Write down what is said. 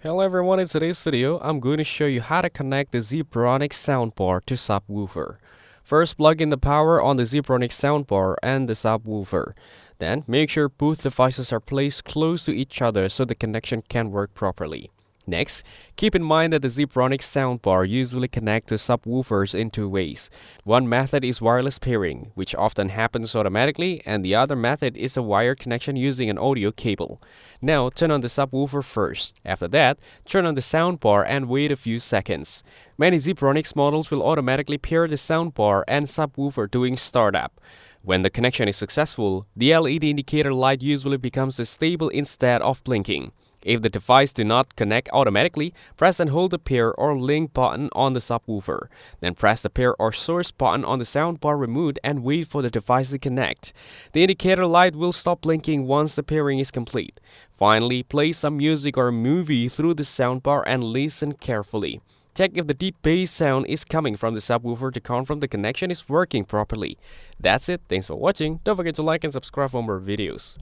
Hello everyone, in today's video, I'm going to show you how to connect the Zebronics Soundbar to Subwoofer. First, plug in the power on the Zebronics Soundbar and the Subwoofer. Then, make sure both devices are placed close to each other so the connection can work properly. Next, keep in mind that the Zebronics soundbar usually connect to subwoofers in two ways. One method is wireless pairing, which often happens automatically, and the other method is a wired connection using an audio cable. Now, turn on the subwoofer first. After that, turn on the soundbar and wait a few seconds. Many Zebronics models will automatically pair the soundbar and subwoofer during startup. When the connection is successful, the LED indicator light usually becomes stable instead of blinking. If the device do not connect automatically, press and hold the pair or link button on the subwoofer. Then press the pair or source button on the soundbar remote and wait for the device to connect. The indicator light will stop blinking once the pairing is complete. Finally, play some music or movie through the soundbar and listen carefully. Check if the deep bass sound is coming from the subwoofer to confirm the connection is working properly. That's it. Thanks for watching. Don't forget to like and subscribe for more videos.